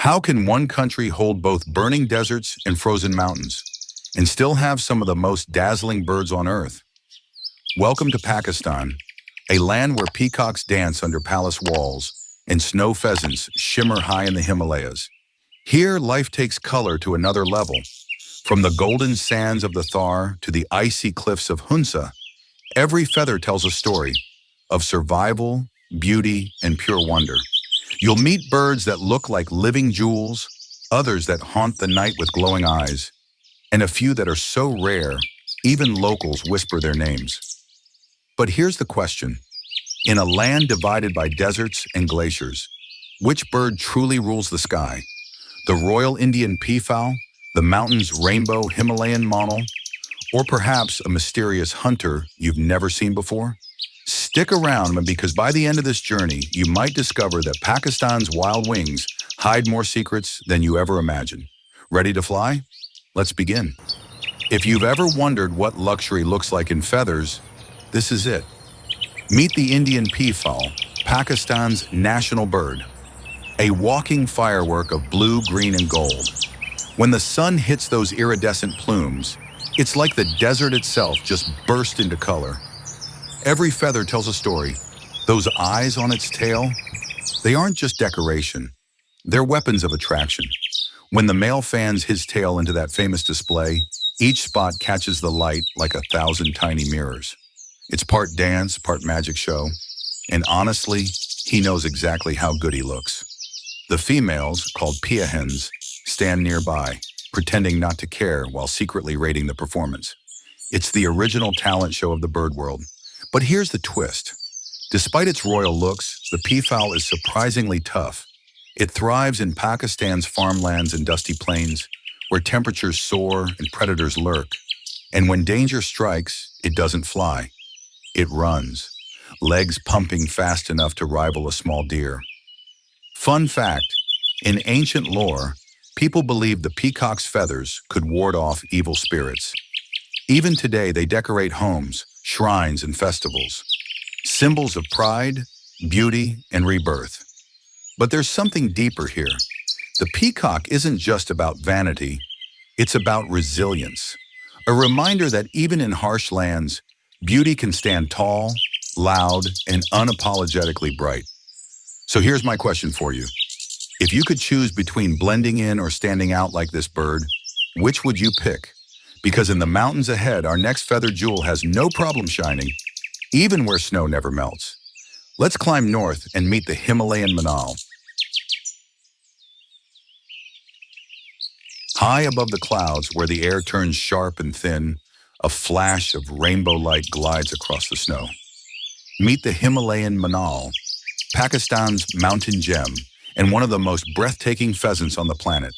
How can one country hold both burning deserts and frozen mountains and still have some of the most dazzling birds on Earth? Welcome to Pakistan, a land where peacocks dance under palace walls and snow pheasants shimmer high in the Himalayas. Here, life takes color to another level. From the golden sands of the Thar to the icy cliffs of Hunza, every feather tells a story of survival, beauty, and pure wonder. You'll meet birds that look like living jewels, others that haunt the night with glowing eyes, and a few that are so rare, even locals whisper their names. But here's the question. In a land divided by deserts and glaciers, which bird truly rules the sky? The royal Indian Peafowl, the mountain's rainbow Himalayan Monal, or perhaps a mysterious hunter you've never seen before? Stick around because by the end of this journey, you might discover that Pakistan's wild wings hide more secrets than you ever imagined. Ready to fly? Let's begin. If you've ever wondered what luxury looks like in feathers, this is it. Meet the Indian Peafowl, Pakistan's national bird. A walking firework of blue, green, and gold. When the sun hits those iridescent plumes, it's like the desert itself just burst into color. Every feather tells a story. Those eyes on its tail, they aren't just decoration. They're weapons of attraction. When the male fans his tail into that famous display, each spot catches the light like 1,000 tiny mirrors. It's part dance, part magic show, and honestly, he knows exactly how good he looks. The females, called pia hens, stand nearby, pretending not to care while secretly rating the performance. It's the original talent show of the bird world. But here's the twist. Despite its royal looks, the peafowl is surprisingly tough. It thrives in Pakistan's farmlands and dusty plains, where temperatures soar and predators lurk. And when danger strikes, it doesn't fly. It runs, legs pumping fast enough to rival a small deer. Fun fact, in ancient lore, people believed the peacock's feathers could ward off evil spirits. Even today, they decorate homes, shrines, and festivals, symbols of pride, beauty, and rebirth. But there's something deeper here. The peacock isn't just about vanity, it's about resilience. A reminder that even in harsh lands, beauty can stand tall, loud, and unapologetically bright. So here's my question for you. If you could choose between blending in or standing out like this bird, which would you pick? Because in the mountains ahead, our next feathered jewel has no problem shining, even where snow never melts. Let's climb north and meet the Himalayan Monal. High above the clouds, where the air turns sharp and thin, a flash of rainbow light glides across the snow. Meet the Himalayan Monal, Pakistan's mountain gem, and one of the most breathtaking pheasants on the planet.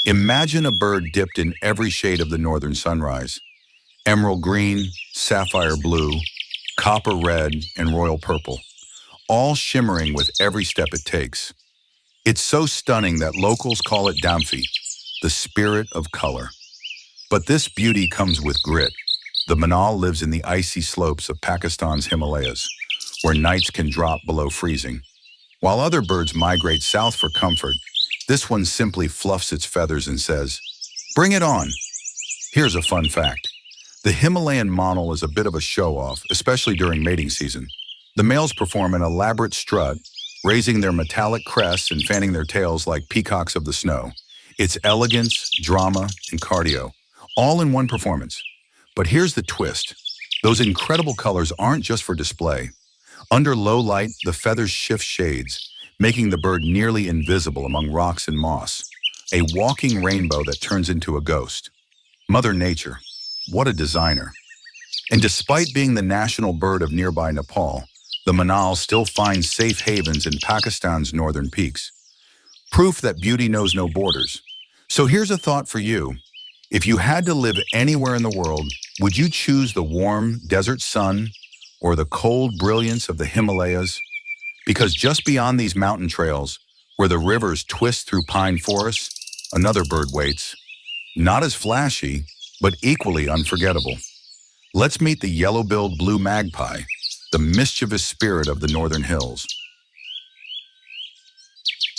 Imagine a bird dipped in every shade of the northern sunrise. Emerald green, sapphire blue, copper red, and royal purple, all shimmering with every step it takes. It's so stunning that locals call it Damfi, the spirit of color. But this beauty comes with grit. The Monal lives in the icy slopes of Pakistan's Himalayas, where nights can drop below freezing. While other birds migrate south for comfort, this one simply fluffs its feathers and says, "Bring it on." Here's a fun fact. The Himalayan Monal is a bit of a show-off, especially during mating season. The males perform an elaborate strut, raising their metallic crests and fanning their tails like peacocks of the snow. It's elegance, drama, and cardio, all in one performance. But here's the twist. Those incredible colors aren't just for display. Under low light, the feathers shift shades, making the bird nearly invisible among rocks and moss, a walking rainbow that turns into a ghost. Mother Nature, what a designer. And despite being the national bird of nearby Nepal, the Monal still finds safe havens in Pakistan's northern peaks. Proof that beauty knows no borders. So here's a thought for you. If you had to live anywhere in the world, would you choose the warm desert sun or the cold brilliance of the Himalayas? Because just beyond these mountain trails, where the rivers twist through pine forests, another bird waits. Not as flashy, but equally unforgettable. Let's meet the yellow-billed blue magpie, the mischievous spirit of the northern hills.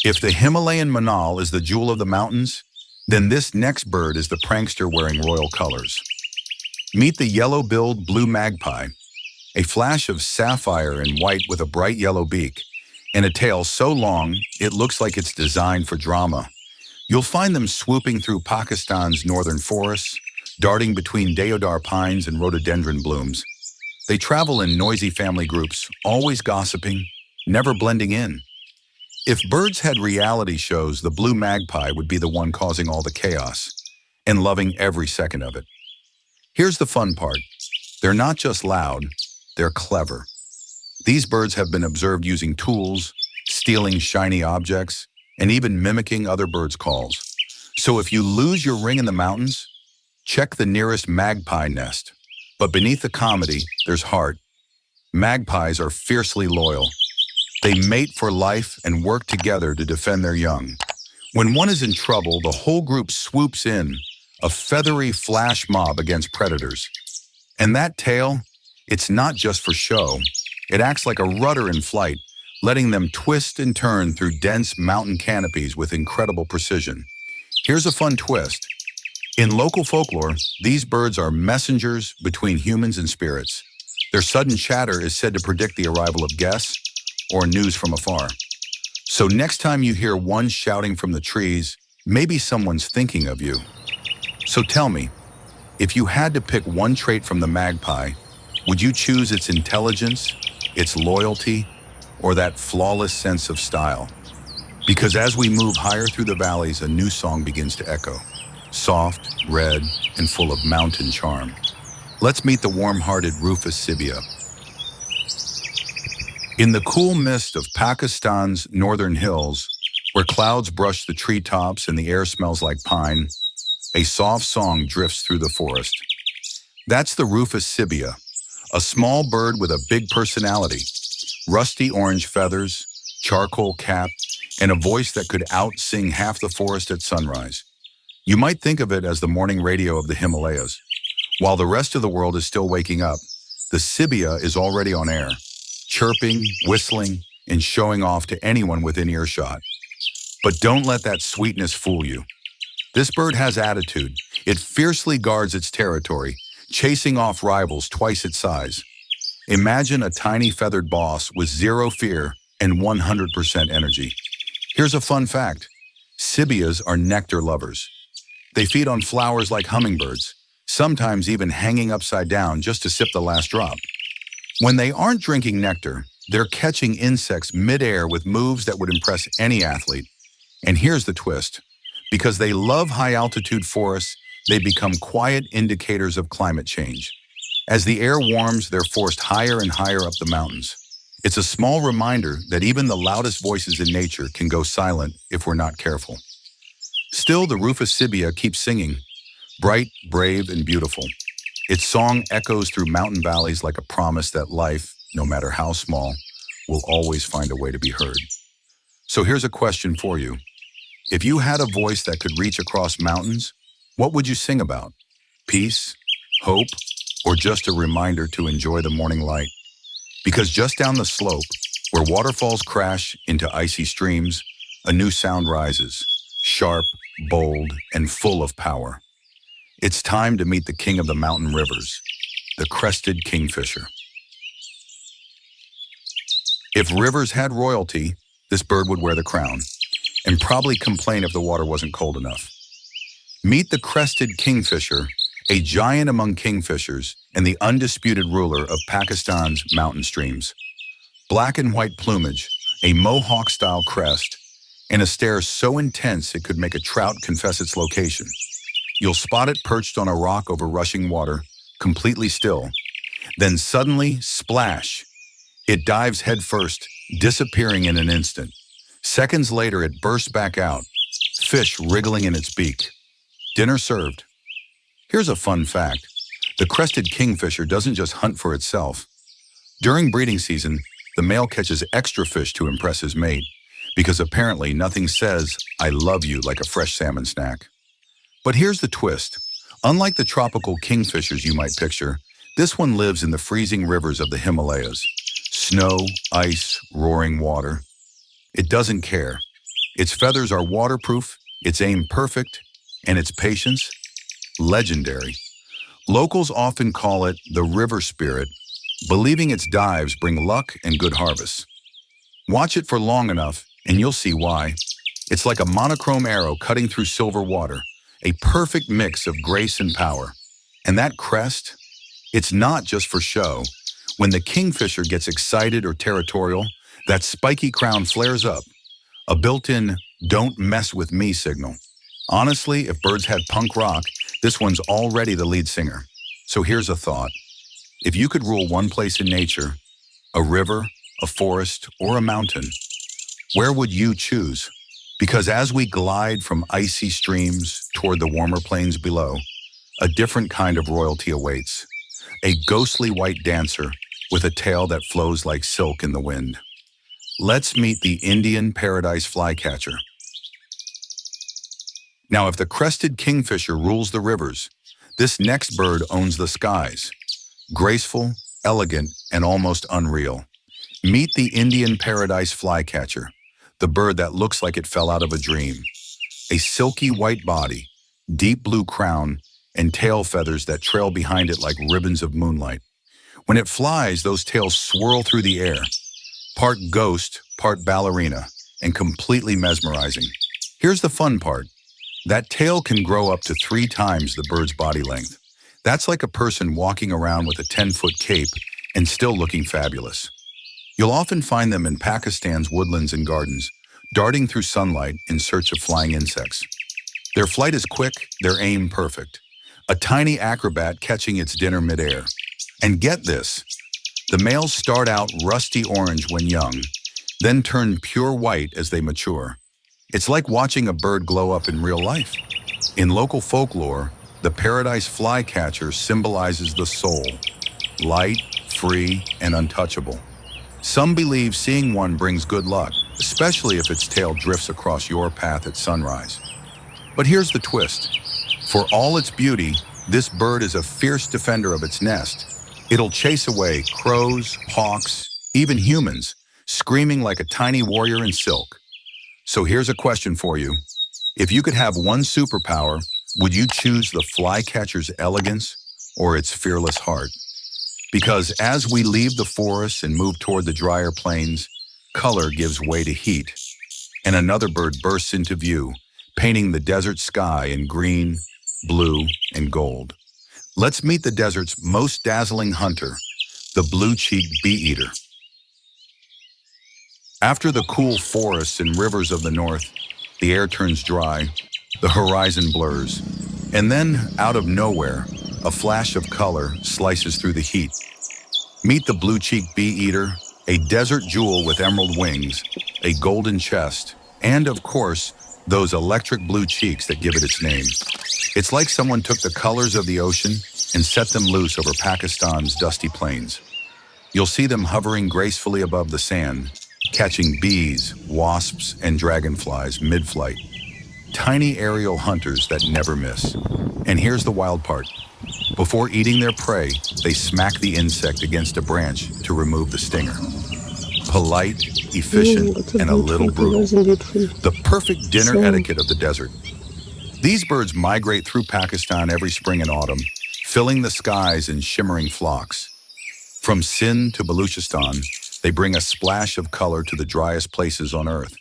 If the Himalayan Monal is the jewel of the mountains, then this next bird is the prankster wearing royal colors. Meet the yellow-billed blue magpie, a flash of sapphire and white with a bright yellow beak, and a tail so long it looks like it's designed for drama. You'll find them swooping through Pakistan's northern forests, darting between deodar pines and rhododendron blooms. They travel in noisy family groups, always gossiping, never blending in. If birds had reality shows, the blue magpie would be the one causing all the chaos and loving every second of it. Here's the fun part. They're not just loud, they're clever. These birds have been observed using tools, stealing shiny objects, and even mimicking other birds' calls. So if you lose your ring in the mountains, check the nearest magpie nest. But beneath the comedy, there's heart. Magpies are fiercely loyal. They mate for life and work together to defend their young. When one is in trouble, the whole group swoops in, a feathery flash mob against predators. And that tail, it's not just for show. It acts like a rudder in flight, letting them twist and turn through dense mountain canopies with incredible precision. Here's a fun twist. In local folklore, these birds are messengers between humans and spirits. Their sudden chatter is said to predict the arrival of guests or news from afar. So next time you hear one shouting from the trees, maybe someone's thinking of you. So tell me, if you had to pick one trait from the magpie, would you choose its intelligence, its loyalty, or that flawless sense of style? Because as we move higher through the valleys, a new song begins to echo, soft, red, and full of mountain charm. Let's meet the warm-hearted Rufous Sibia. In the cool mist of Pakistan's northern hills, where clouds brush the treetops and the air smells like pine, a soft song drifts through the forest. That's the Rufous Sibia, a small bird with a big personality, rusty orange feathers, charcoal cap, and a voice that could out-sing half the forest at sunrise. You might think of it as the morning radio of the Himalayas. While the rest of the world is still waking up, the Sibia is already on air, chirping, whistling, and showing off to anyone within earshot. But don't let that sweetness fool you. This bird has attitude. It fiercely guards its territory, chasing off rivals twice its size. Imagine a tiny feathered boss with zero fear and 100% energy. Here's a fun fact. Sibias are nectar lovers. They feed on flowers like hummingbirds, sometimes even hanging upside down just to sip the last drop. When they aren't drinking nectar, they're catching insects midair with moves that would impress any athlete. And here's the twist. Because they love high-altitude forests, they become quiet indicators of climate change. As the air warms, they're forced higher and higher up the mountains. It's a small reminder that even the loudest voices in nature can go silent if we're not careful. Still, the Rufous Sibia keeps singing, bright, brave, and beautiful. Its song echoes through mountain valleys like a promise that life, no matter how small, will always find a way to be heard. So here's a question for you. If you had a voice that could reach across mountains, what would you sing about? Peace, hope, or just a reminder to enjoy the morning light? Because just down the slope, where waterfalls crash into icy streams, a new sound rises, sharp, bold, and full of power. It's time to meet the king of the mountain rivers, the crested kingfisher. If rivers had royalty, this bird would wear the crown, and probably complain if the water wasn't cold enough. Meet the crested kingfisher, a giant among kingfishers and the undisputed ruler of Pakistan's mountain streams. Black and white plumage, a mohawk-style crest, and a stare so intense it could make a trout confess its location. You'll spot it perched on a rock over rushing water, completely still. Then suddenly, splash! It dives headfirst, disappearing in an instant. Seconds later, it bursts back out, fish wriggling in its beak. Dinner served. Here's a fun fact. The crested kingfisher doesn't just hunt for itself. During breeding season, the male catches extra fish to impress his mate, because apparently nothing says, "I love you," like a fresh salmon snack. But here's the twist. Unlike the tropical kingfishers you might picture, this one lives in the freezing rivers of the Himalayas. Snow, ice, roaring water. It doesn't care. Its feathers are waterproof, its aim perfect, and its patience legendary. Locals often call it the river spirit, believing its dives bring luck and good harvests. Watch it for long enough, and you'll see why. It's like a monochrome arrow cutting through silver water, a perfect mix of grace and power. And that crest, it's not just for show. When the kingfisher gets excited or territorial, that spiky crown flares up, a built-in "don't mess with me" signal. Honestly, if birds had punk rock, this one's already the lead singer. So here's a thought. If you could rule one place in nature, a river, a forest, or a mountain, where would you choose? Because as we glide from icy streams toward the warmer plains below, a different kind of royalty awaits. A ghostly white dancer with a tail that flows like silk in the wind. Let's meet the Indian paradise flycatcher. Now, if the crested kingfisher rules the rivers, this next bird owns the skies. Graceful, elegant, and almost unreal. Meet the Indian paradise flycatcher, the bird that looks like it fell out of a dream. A silky white body, deep blue crown, and tail feathers that trail behind it like ribbons of moonlight. When it flies, those tails swirl through the air, part ghost, part ballerina, and completely mesmerizing. Here's the fun part. That tail can grow up to 3 times the bird's body length. That's like a person walking around with a 10-foot cape and still looking fabulous. You'll often find them in Pakistan's woodlands and gardens, darting through sunlight in search of flying insects. Their flight is quick, their aim perfect. A tiny acrobat catching its dinner midair. And get this, the males start out rusty orange when young, then turn pure white as they mature. It's like watching a bird glow up in real life. In local folklore, the paradise flycatcher symbolizes the soul, light, free, and untouchable. Some believe seeing one brings good luck, especially if its tail drifts across your path at sunrise. But here's the twist. For all its beauty, this bird is a fierce defender of its nest. It'll chase away crows, hawks, even humans, screaming like a tiny warrior in silk. So here's a question for you. If you could have one superpower, would you choose the flycatcher's elegance or its fearless heart? Because as we leave the forests and move toward the drier plains, color gives way to heat. And another bird bursts into view, painting the desert sky in green, blue, and gold. Let's meet the desert's most dazzling hunter, the blue-cheeked bee-eater. After the cool forests and rivers of the north, the air turns dry, the horizon blurs, and then, out of nowhere, a flash of color slices through the heat. Meet the blue-cheeked bee-eater, a desert jewel with emerald wings, a golden chest, and, of course, those electric blue cheeks that give it its name. It's like someone took the colors of the ocean and set them loose over Pakistan's dusty plains. You'll see them hovering gracefully above the sand, catching bees, wasps, and dragonflies mid-flight. Tiny aerial hunters that never miss. And here's the wild part. Before eating their prey, they smack the insect against a branch to remove the stinger. Polite, efficient, and a little brutal. The perfect dinner etiquette of the desert. These birds migrate through Pakistan every spring and autumn, filling the skies in shimmering flocks. From Sindh to Baluchistan, they bring a splash of color to the driest places on Earth.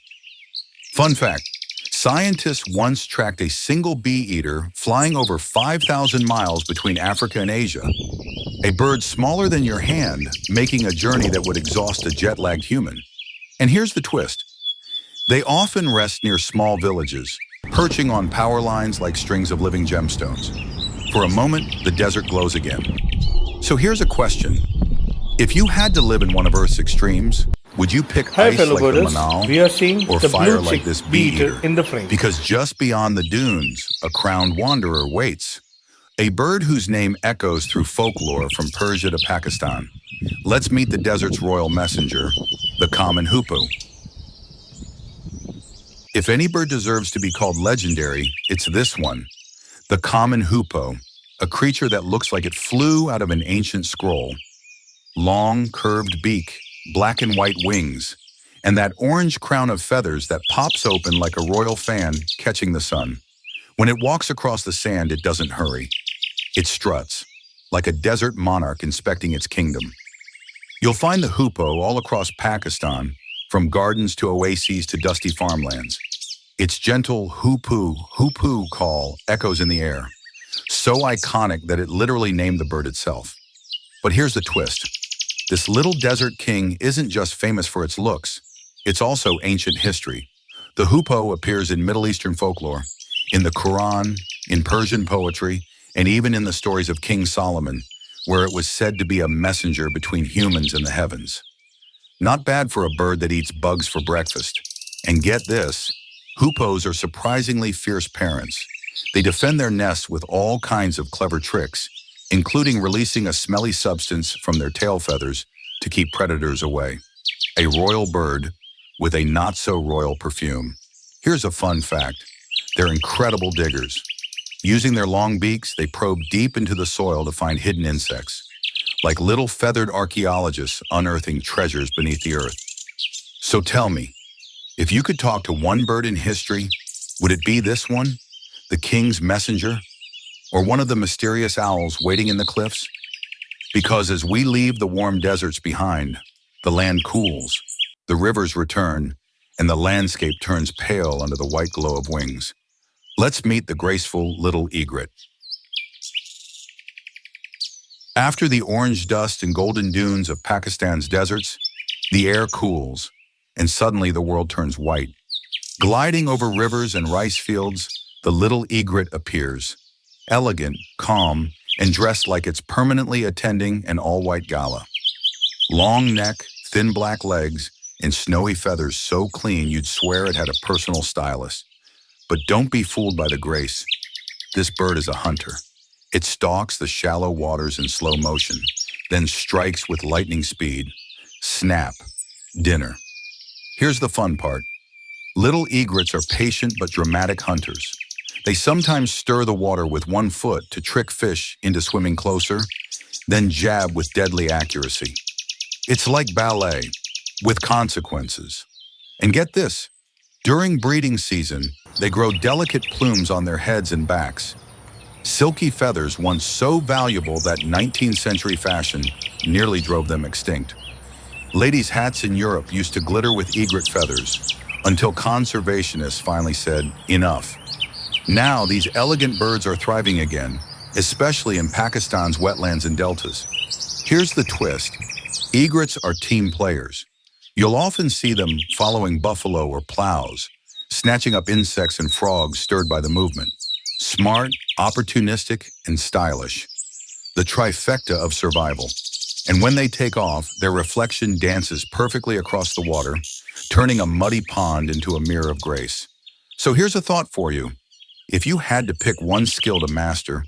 Fun fact, scientists once tracked a single bee-eater flying over 5,000 miles between Africa and Asia. A bird smaller than your hand, making a journey that would exhaust a jet-lagged human. And here's the twist. They often rest near small villages, perching on power lines like strings of living gemstones. For a moment, the desert glows again. So here's a question. If you had to live in one of Earth's extremes, would you pick Hi ice fellow like the birders, Manal we are seeing or the fire blue like chick this bee-eater bee-eater? in the frame. Because just beyond the dunes, a crowned wanderer waits. A bird whose name echoes through folklore from Persia to Pakistan. Let's meet the desert's royal messenger, the common hoopoe. If any bird deserves to be called legendary, it's this one, the common hoopoe, a creature that looks like it flew out of an ancient scroll. Long, curved beak, black and white wings, and that orange crown of feathers that pops open like a royal fan catching the sun. When it walks across the sand, it doesn't hurry. It struts, like a desert monarch inspecting its kingdom. You'll find the hoopoe all across Pakistan, from gardens to oases to dusty farmlands. Its gentle hoopoo, hoopoo call echoes in the air, so iconic that it literally named the bird itself. But here's the twist. This little desert king isn't just famous for its looks, it's also ancient history. The hoopoe appears in Middle Eastern folklore, in the Quran, in Persian poetry, and even in the stories of King Solomon, where it was said to be a messenger between humans and the heavens. Not bad for a bird that eats bugs for breakfast. And get this, hoopoes are surprisingly fierce parents. They defend their nests with all kinds of clever tricks, including releasing a smelly substance from their tail feathers to keep predators away. A royal bird with a not-so-royal perfume. Here's a fun fact. They're incredible diggers. Using their long beaks, they probe deep into the soil to find hidden insects, like little feathered archaeologists unearthing treasures beneath the earth. So tell me, if you could talk to one bird in history, would it be this one, the king's messenger, or one of the mysterious owls waiting in the cliffs? Because as we leave the warm deserts behind, the land cools, the rivers return, and the landscape turns pale under the white glow of wings. Let's meet the graceful little egret. After the orange dust and golden dunes of Pakistan's deserts, the air cools, and suddenly the world turns white. Gliding over rivers and rice fields, the little egret appears, elegant, calm, and dressed like it's permanently attending an all-white gala. Long neck, thin black legs, and snowy feathers so clean you'd swear it had a personal stylist. But don't be fooled by the grace. This bird is a hunter. It stalks the shallow waters in slow motion, then strikes with lightning speed. Snap. Dinner. Here's the fun part. Little egrets are patient but dramatic hunters. They sometimes stir the water with one foot to trick fish into swimming closer, then jab with deadly accuracy. It's like ballet, with consequences. And get this, during breeding season, they grow delicate plumes on their heads and backs. Silky feathers once so valuable that 19th century fashion nearly drove them extinct. Ladies' hats in Europe used to glitter with egret feathers until conservationists finally said, enough. Now these elegant birds are thriving again, especially in Pakistan's wetlands and deltas. Here's the twist. Egrets are team players. You'll often see them following buffalo or plows, snatching up insects and frogs stirred by the movement. Smart, opportunistic, and stylish. The trifecta of survival. And when they take off, their reflection dances perfectly across the water, turning a muddy pond into a mirror of grace. So here's a thought for you. If you had to pick one skill to master,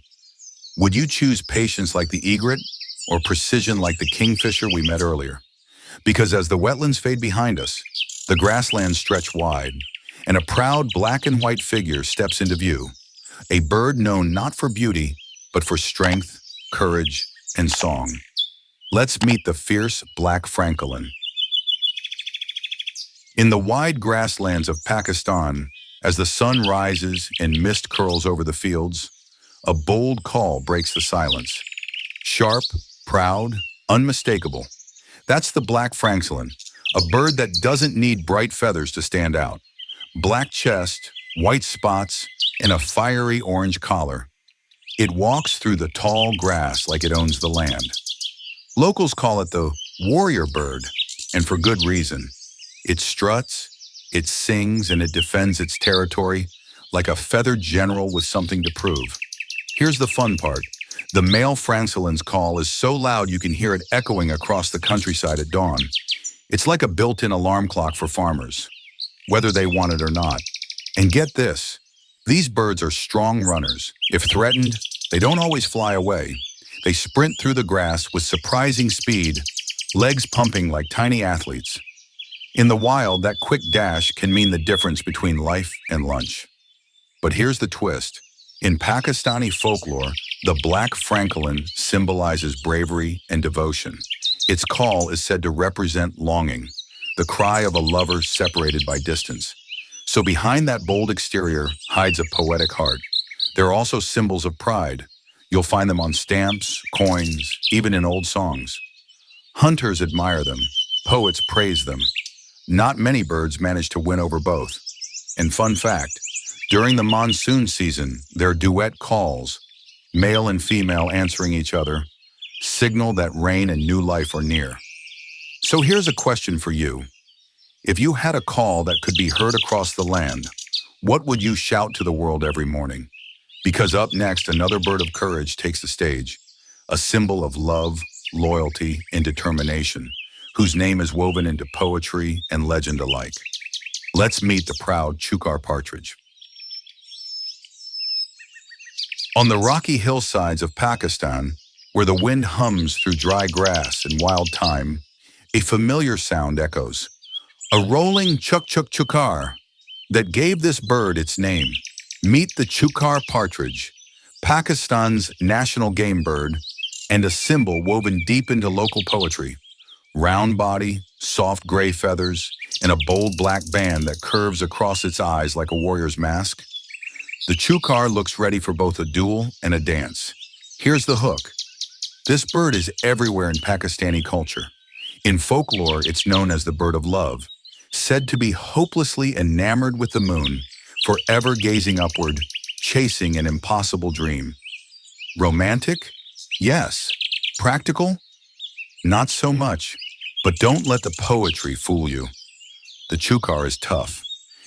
would you choose patience like the egret or precision like the kingfisher we met earlier? Because as the wetlands fade behind us, the grasslands stretch wide, and a proud black and white figure steps into view, a bird known not for beauty, but for strength, courage, and song. Let's meet the fierce black francolin. In the wide grasslands of Pakistan, as the sun rises and mist curls over the fields, a bold call breaks the silence. Sharp, proud, unmistakable. That's the black francolin, a bird that doesn't need bright feathers to stand out. Black chest, white spots, and a fiery orange collar. It walks through the tall grass like it owns the land. Locals call it the warrior bird, and for good reason. It struts, it sings, and it defends its territory like a feathered general with something to prove. Here's the fun part. The male francolin's call is so loud you can hear it echoing across the countryside at dawn. It's like a built-in alarm clock for farmers, whether they want it or not. And get this, these birds are strong runners. If threatened, they don't always fly away. They sprint through the grass with surprising speed, legs pumping like tiny athletes. In the wild, that quick dash can mean the difference between life and lunch. But here's the twist. In Pakistani folklore, the black francolin symbolizes bravery and devotion. Its call is said to represent longing, the cry of a lover separated by distance. So behind that bold exterior hides a poetic heart. They're also symbols of pride. You'll find them on stamps, coins, even in old songs. Hunters admire them. Poets praise them. Not many birds manage to win over both. And fun fact, during the monsoon season, their duet calls, male and female answering each other, signal that rain and new life are near. So here's a question for you. If you had a call that could be heard across the land, what would you shout to the world every morning? Because up next, another bird of courage takes the stage, a symbol of love, loyalty, and determination, whose name is woven into poetry and legend alike. Let's meet the proud chukar partridge. On the rocky hillsides of Pakistan, where the wind hums through dry grass and wild thyme, a familiar sound echoes. A rolling chuk-chuk-chukar that gave this bird its name. Meet the chukar partridge, Pakistan's national game bird, and a symbol woven deep into local poetry. Round body, soft gray feathers, and a bold black band that curves across its eyes like a warrior's mask. The chukar looks ready for both a duel and a dance. Here's the hook. This bird is everywhere in Pakistani culture. In folklore, it's known as the bird of love, said to be hopelessly enamored with the moon, forever gazing upward, chasing an impossible dream. Romantic? Yes. Practical? Not so much. But don't let the poetry fool you. The chukar is tough.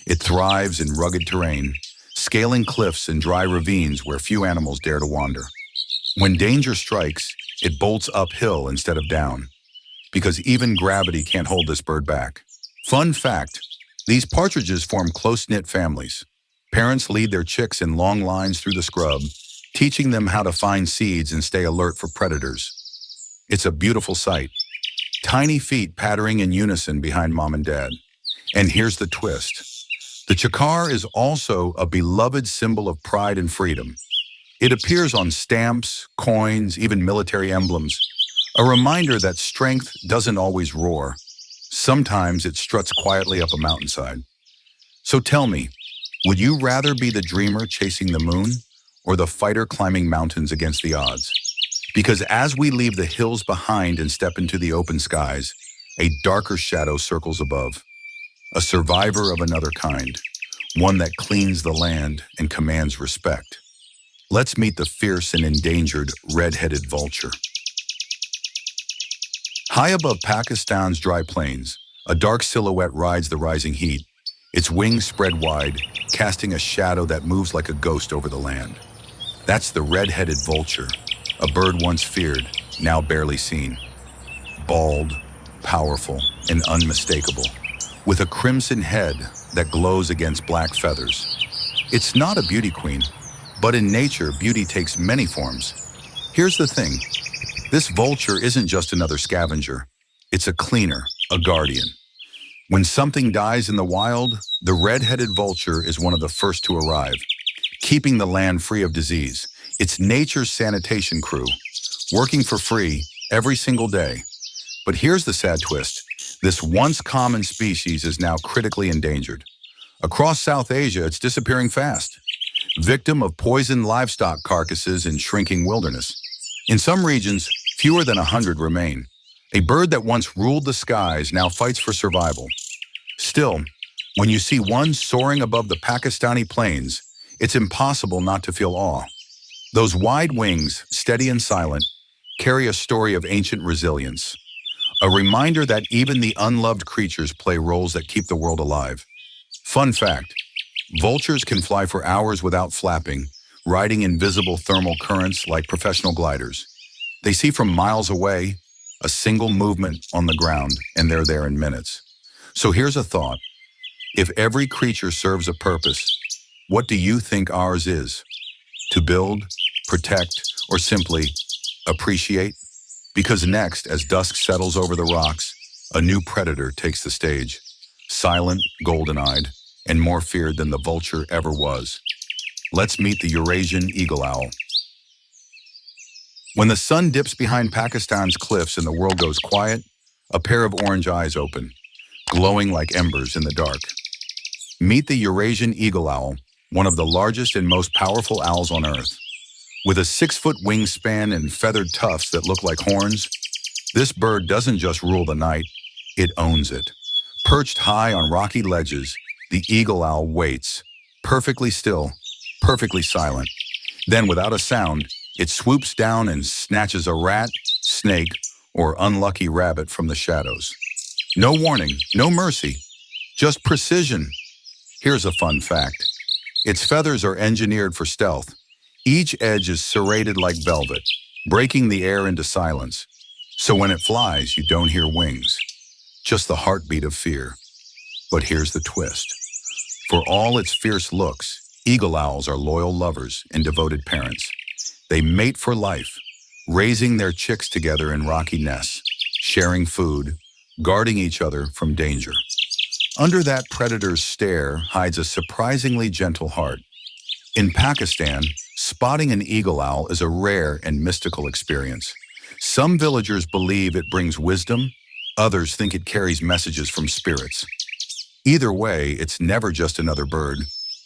It thrives in rugged terrain, scaling cliffs and dry ravines where few animals dare to wander. When danger strikes, it bolts uphill instead of down, because even gravity can't hold this bird back. Fun fact, these partridges form close-knit families. Parents lead their chicks in long lines through the scrub, teaching them how to find seeds and stay alert for predators. It's a beautiful sight. Tiny feet pattering in unison behind mom and dad. And here's the twist. The chukar is also a beloved symbol of pride and freedom. It appears on stamps, coins, even military emblems, a reminder that strength doesn't always roar. Sometimes it struts quietly up a mountainside. So tell me, would you rather be the dreamer chasing the moon or the fighter climbing mountains against the odds? Because as we leave the hills behind and step into the open skies, a darker shadow circles above. A survivor of another kind, one that cleans the land and commands respect. Let's meet the fierce and endangered red-headed vulture. High above Pakistan's dry plains, a dark silhouette rides the rising heat, its wings spread wide, casting a shadow that moves like a ghost over the land. That's the red-headed vulture, a bird once feared, now barely seen. Bald, powerful, and unmistakable, with a crimson head that glows against black feathers. It's not a beauty queen, but in nature, beauty takes many forms. Here's the thing. This vulture isn't just another scavenger. It's a cleaner, a guardian. When something dies in the wild, the red-headed vulture is one of the first to arrive, keeping the land free of disease. It's nature's sanitation crew, working for free every single day. But here's the sad twist. This once common species is now critically endangered. Across South Asia, it's disappearing fast, victim of poisoned livestock carcasses in shrinking wilderness. In some regions, fewer than 100 remain. A bird that once ruled the skies now fights for survival. Still, when you see one soaring above the Pakistani plains, it's impossible not to feel awe. Those wide wings, steady and silent, carry a story of ancient resilience, a reminder that even the unloved creatures play roles that keep the world alive. Fun fact, vultures can fly for hours without flapping, riding invisible thermal currents like professional gliders. They see from miles away, a single movement on the ground, and they're there in minutes. So here's a thought. If every creature serves a purpose, what do you think ours is? To build, protect, or simply appreciate? Because next, as dusk settles over the rocks, a new predator takes the stage, silent, golden-eyed, and more feared than the vulture ever was. Let's meet the Eurasian eagle owl. When the sun dips behind Pakistan's cliffs and the world goes quiet, a pair of orange eyes open. glowing like embers in the dark. Meet the Eurasian eagle owl, one of the largest and most powerful owls on Earth. With a 6-foot wingspan and feathered tufts that look like horns, this bird doesn't just rule the night, it owns it. Perched high on rocky ledges, the eagle owl waits, perfectly still, perfectly silent. Then, without a sound, it swoops down and snatches a rat, snake, or unlucky rabbit from the shadows. No warning, no mercy, just precision. Here's a fun fact. Its feathers are engineered for stealth. Each edge is serrated like velvet, breaking the air into silence. So when it flies, you don't hear wings, just the heartbeat of fear. But here's the twist. For all its fierce looks, eagle owls are loyal lovers and devoted parents. They mate for life, raising their chicks together in rocky nests, sharing food, guarding each other from danger. Under that predator's stare hides a surprisingly gentle heart. In Pakistan, spotting an eagle owl is a rare and mystical experience. Some villagers believe it brings wisdom, others think it carries messages from spirits. Either way, it's never just another bird,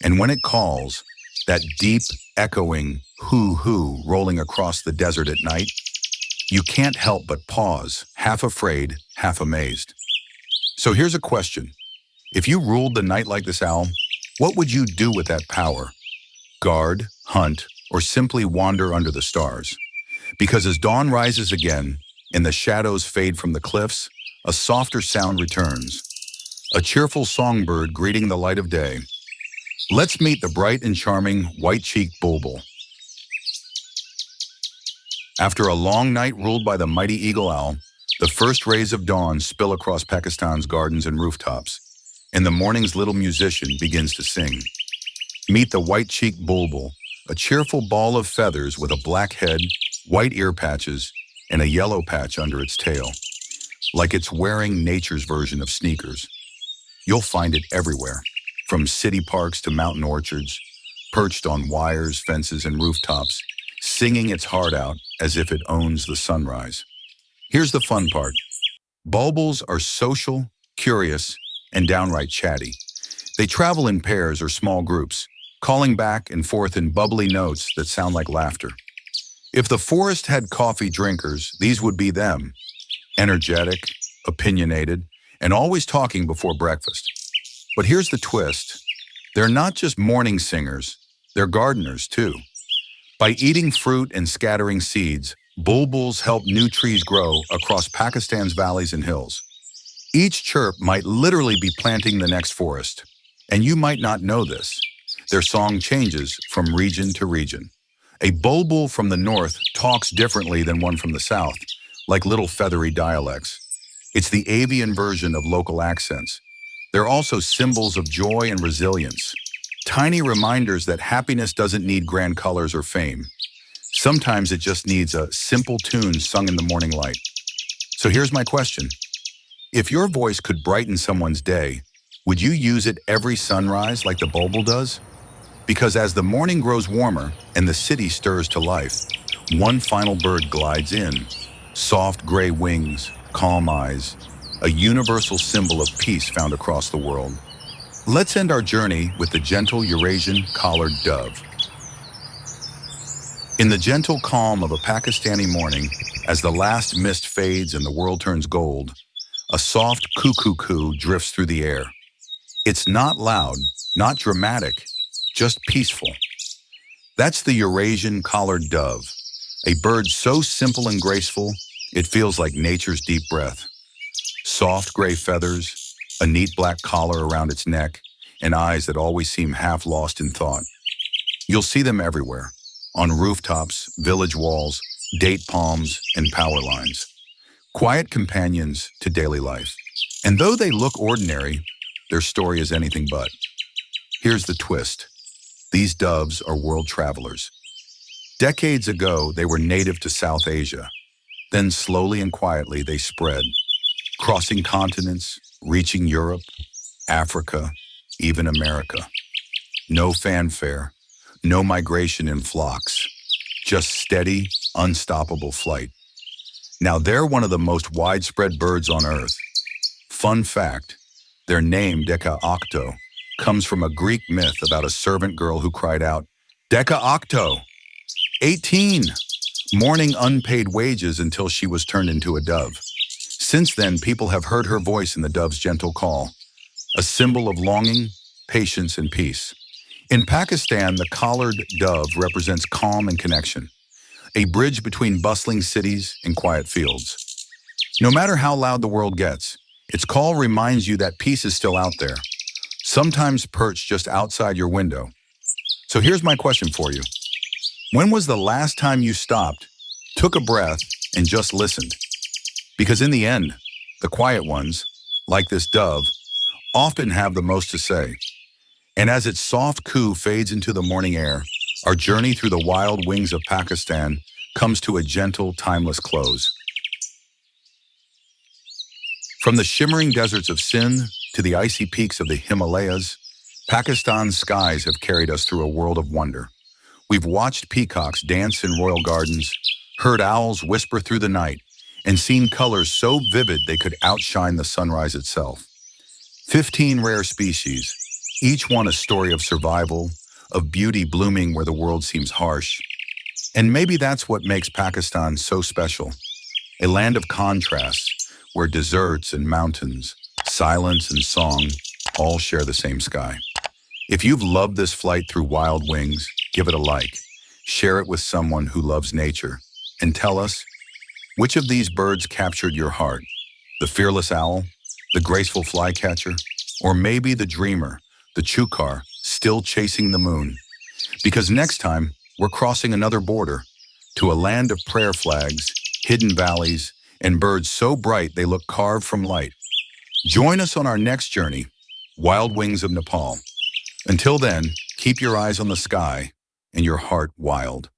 and when it calls, that deep, echoing hoo-hoo rolling across the desert at night, you can't help but pause, half afraid, half amazed. So here's a question. If you ruled the night like this owl, what would you do with that power? Guard, hunt, or simply wander under the stars? Because as dawn rises again and the shadows fade from the cliffs, a softer sound returns. A cheerful songbird greeting the light of day. Let's meet the bright and charming white-cheeked bulbul. After a long night ruled by the mighty eagle owl, the first rays of dawn spill across Pakistan's gardens and rooftops, and the morning's little musician begins to sing. Meet the white-cheeked bulbul, a cheerful ball of feathers with a black head, white ear patches, and a yellow patch under its tail, like it's wearing nature's version of sneakers. You'll find it everywhere, from city parks to mountain orchards, perched on wires, fences, and rooftops, singing its heart out as if it owns the sunrise. Here's the fun part. Bulbuls are social, curious, and downright chatty. They travel in pairs or small groups, calling back and forth in bubbly notes that sound like laughter. If the forest had coffee drinkers, these would be them. Energetic, opinionated, and always talking before breakfast. But here's the twist. They're not just morning singers, they're gardeners too. By eating fruit and scattering seeds, bulbuls help new trees grow across Pakistan's valleys and hills. Each chirp might literally be planting the next forest, and you might not know this. Their song changes from region to region. A bulbul from the north talks differently than one from the south, like little feathery dialects. It's the avian version of local accents. They're also symbols of joy and resilience, tiny reminders that happiness doesn't need grand colors or fame. Sometimes it just needs a simple tune sung in the morning light. So here's my question. If your voice could brighten someone's day, would you use it every sunrise like the bulbul does? Because as the morning grows warmer and the city stirs to life, one final bird glides in. Soft gray wings, calm eyes, a universal symbol of peace found across the world. Let's end our journey with the gentle Eurasian collared dove. In the gentle calm of a Pakistani morning, as the last mist fades and the world turns gold, a soft coo-coo-coo drifts through the air. It's not loud, not dramatic, just peaceful. That's the Eurasian collared dove, a bird so simple and graceful, it feels like nature's deep breath. Soft gray feathers, a neat black collar around its neck, and eyes that always seem half lost in thought. You'll see them everywhere, on rooftops, village walls, date palms, and power lines. Quiet companions to daily life. And though they look ordinary, their story is anything but. Here's the twist. These doves are world travelers. Decades ago, they were native to South Asia. Then slowly and quietly, they spread, crossing continents, reaching Europe, Africa, even America. No fanfare, no migration in flocks, just steady, unstoppable flight. Now they're one of the most widespread birds on Earth. Fun fact, Their name, Deka Octo, comes from a Greek myth about a servant girl who cried out, Deka Octo, 18, mourning unpaid wages until she was turned into a dove. Since then, people have heard her voice in the dove's gentle call, a symbol of longing, patience, and peace. In Pakistan, the collared dove represents calm and connection, a bridge between bustling cities and quiet fields. No matter how loud the world gets, its call reminds you that peace is still out there, sometimes perched just outside your window. So here's my question for you. When was the last time you stopped, took a breath, and just listened? Because in the end, the quiet ones, like this dove, often have the most to say. And as its soft coo fades into the morning air, our journey through the wild wings of Pakistan comes to a gentle, timeless close. From the shimmering deserts of Sindh to the icy peaks of the Himalayas, Pakistan's skies have carried us through a world of wonder. We've watched peacocks dance in royal gardens, heard owls whisper through the night, and seen colors so vivid they could outshine the sunrise itself. 15 rare species, each one a story of survival, of beauty blooming where the world seems harsh. And maybe that's what makes Pakistan so special, a land of contrasts where deserts and mountains, silence and song all share the same sky. If you've loved this flight through wild wings, give it a like, share it with someone who loves nature, and tell us, which of these birds captured your heart? The fearless owl, the graceful flycatcher, or maybe the dreamer, the chukar, still chasing the moon? Because next time, we're crossing another border to a land of prayer flags, hidden valleys, and birds so bright they look carved from light. Join us on our next journey, Wild Wings of Nepal. Until then, keep your eyes on the sky and your heart wild.